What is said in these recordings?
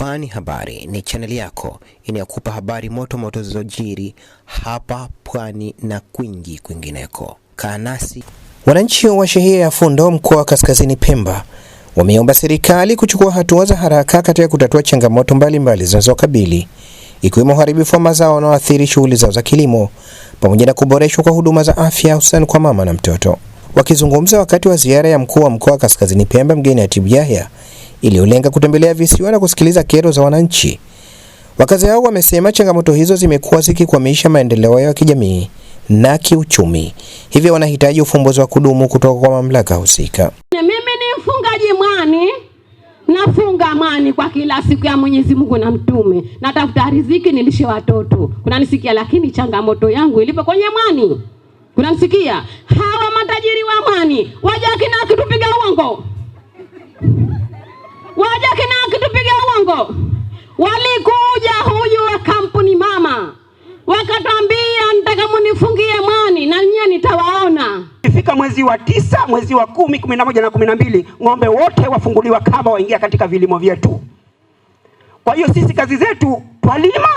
Pwani Habari ni chaneli yako inayokupa habari moto moto zilizojiri hapa Pwani na kwingineko. Kaa nasi. Wananchi wa shehia ya Fundo mkoa wa Kaskazini Pemba wameomba serikali kuchukua hatua za haraka katika kutatua changamoto mbalimbali zinazokabili, ikiwemo uharibifu wa mazao unaoathiri shughuli zao za kilimo pamoja na kuboreshwa kwa huduma za afya hususan kwa mama na mtoto. Wakizungumza wakati wa ziara ya mkuu wa mkoa wa Kaskazini Pemba mgeni Atibu Yahya iliyolenga kutembelea visiwa na kusikiliza kero za wananchi, wakazi hao wamesema changamoto hizo zimekuwa zikikwamisha maendeleo ya kijamii na kiuchumi, hivyo wanahitaji ufumbuzi wa kudumu kutoka kwa mamlaka husika. Mimi ni mfungaji mwani, nafunga mwani kwa kila siku ya Mwenyezi Mungu na Mtume. Natafuta riziki nilishe watoto. Kunanisikia, lakini changamoto yangu ilipo kwenye mwani. Kunanisikia, hawa matajiri wa mwani waje kina kitupiga uongo. Waje kina kitupiga uongo. Walikuja huyu wa kampuni mama, wakatambia nataka munifungie mwani na nyinyi nitawaona. Ifika mwezi wa 9, mwezi wa 10, 11 na 12, ng'ombe wote wafunguliwa kama waingia katika vilimo vyetu. Kwa hiyo sisi kazi zetu twalima,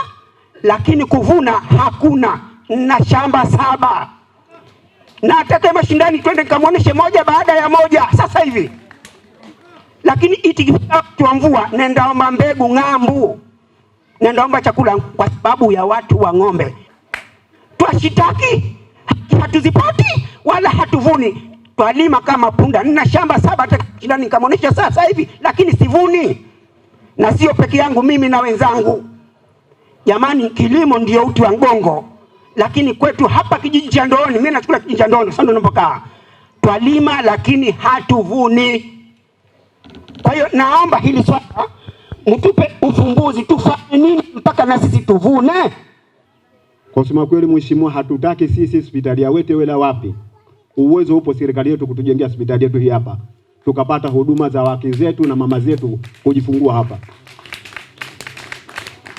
lakini kuvuna hakuna. Na shamba 7. Na atakaye mashindani twende kamuoneshe moja baada ya moja sasa hivi. Lakini itikifika kwa mvua nendaomba mbegu ng'ambu. Nendaomba chakula kwa sababu ya watu wa ng'ombe. Twashitaki, hatuzipati wala hatuvuni. Twalima kama punda. Nina shamba 7 atakashindani nikamuonesha sasa hivi, lakini sivuni. Na sio peke yangu, mimi na wenzangu. Jamani, kilimo ndio uti wa mgongo. Lakini kwetu hapa kijiji cha Ndoni, mimi nachukua kijiji cha Ndoni, sasa ninapokaa. Twalima lakini hatuvuni. Kwa hiyo naomba hili swala mtupe ufumbuzi, tufanye nini mpaka na sisi tuvune. Kwa kusema kweli mheshimiwa, hatutaki sisi hospitali ya Wete wala wapi. Uwezo upo serikali yetu kutujengea hospitali yetu hii hapa. Tukapata huduma za wake zetu na mama zetu kujifungua hapa.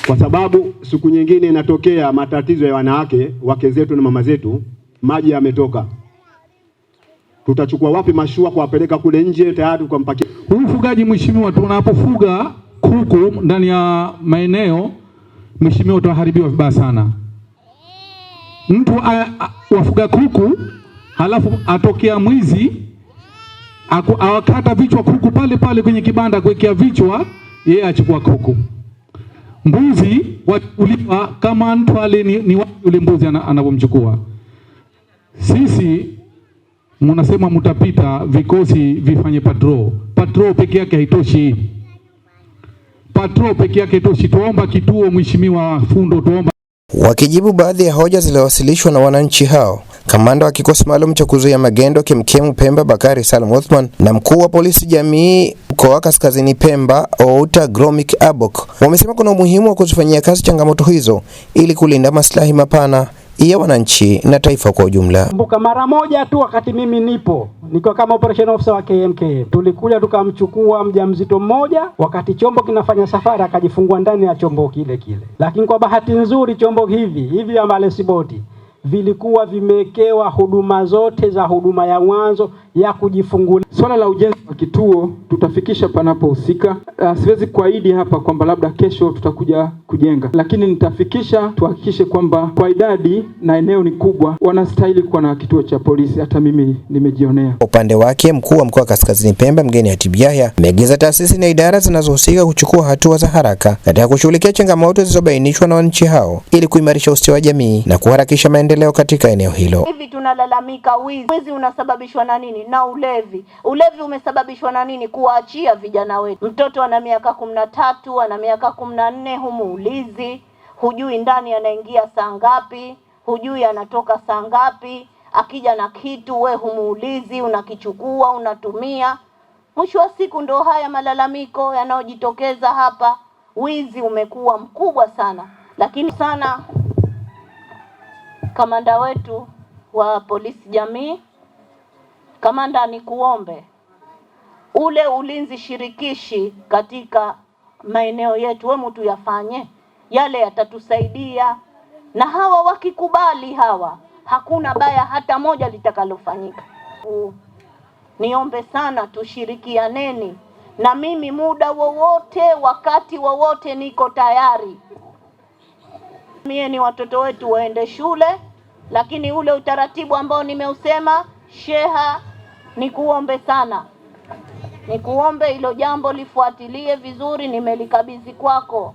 Kwa sababu siku nyingine inatokea matatizo ya wanawake, wake zetu na mama zetu, maji yametoka. Tutachukua wapi mashua kuwapeleka kule nje tayari kwa mpakia. Ufugaji mheshimiwa, tunapofuga kuku ndani ya maeneo mheshimiwa, utaharibiwa vibaya sana. Mtu wafuga kuku halafu atokea mwizi awakata vichwa kuku pale pale kwenye kibanda kuwekea vichwa, yeye achukua kuku. Mbuzi wachukuliwa kama mtu ale ni wapi yule mbuzi anapomchukua. Sisi mnasema mtapita vikosi vifanye patrol. Patrol peke yake haitoshi. Patrol peke yake haitoshi. Tuomba kituo mheshimiwa Fundo, tuomba. Wakijibu baadhi ya hoja zilizowasilishwa na wananchi hao, kamanda wa kikosi maalum cha kuzuia magendo KEMKEM Pemba Bakari Salam Othman na mkuu wa polisi jamii mkoa wa Kaskazini Pemba Outa Gromik Abok wamesema kuna umuhimu wa kuzifanyia kazi changamoto hizo ili kulinda maslahi mapana ya wananchi na taifa kwa ujumla. Kumbuka mara moja tu wakati mimi niko kama operation officer wa KMKM, tulikuja tukamchukua mjamzito mmoja wakati chombo kinafanya safari, akajifungua ndani ya chombo kile. Lakini kwa bahati nzuri chombo hivi ambale boti vilikuwa vimewekewa huduma zote za huduma ya mwanzo ya kujifungulia. Swala la ujenzi wa kituo tutafikisha panapohusika. Siwezi kuahidi hapa kwamba labda kesho tutakuja kujenga, lakini nitafikisha, tuhakikishe kwamba kwa idadi na eneo ni kubwa wanastahili kuwa na kituo cha polisi. Hata mimi nimejionea. Upande wake mkuu wa mkoa wa Kaskazini Pemba mgeni Atibu Yahya ameagiza taasisi na idara zinazohusika kuchukua hatua za haraka katika kushughulikia changamoto zilizobainishwa na wananchi hao ili kuimarisha ustawi wa jamii na kuharakisha maendeleo katika eneo hilo. Hivi tunalalamika wizi unasababishwa na nini? Na ulevi. Ulevi umesababishwa na nini? Kuwaachia vijana wetu. Mtoto ana miaka 13, ana miaka 14, humuulizi, hujui ndani anaingia saa ngapi, hujui anatoka saa ngapi. Akija na kitu we humuulizi, unakichukua, unatumia. Mwisho wa siku ndo haya malalamiko yanayojitokeza hapa. Wizi umekuwa mkubwa sana. Lakini sana kamanda wetu wa polisi jamii, kamanda, ni kuombe ule ulinzi shirikishi katika maeneo yetu mtu yafanye yale, yatatusaidia. Na hawa wakikubali hakuna baya hata moja litakalofanyika. Niombe sana tushirikianeni na mimi muda wowote, wakati wowote niko tayari. Mie ni watoto wetu waende shule, lakini ule utaratibu ambao nimeusema, sheha, nikuombe sana, nikuombe hilo jambo lifuatilie vizuri. Nimelikabidhi kwako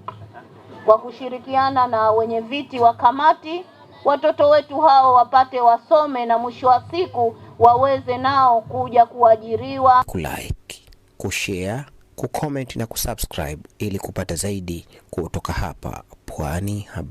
kwa kushirikiana na wenye viti wa kamati, watoto wetu hao wapate wasome na mwisho wa siku waweze nao kuja kuajiriwa. Kulike, kushare, kucomment na kusubscribe ili kupata zaidi kutoka hapa Pwani Habari.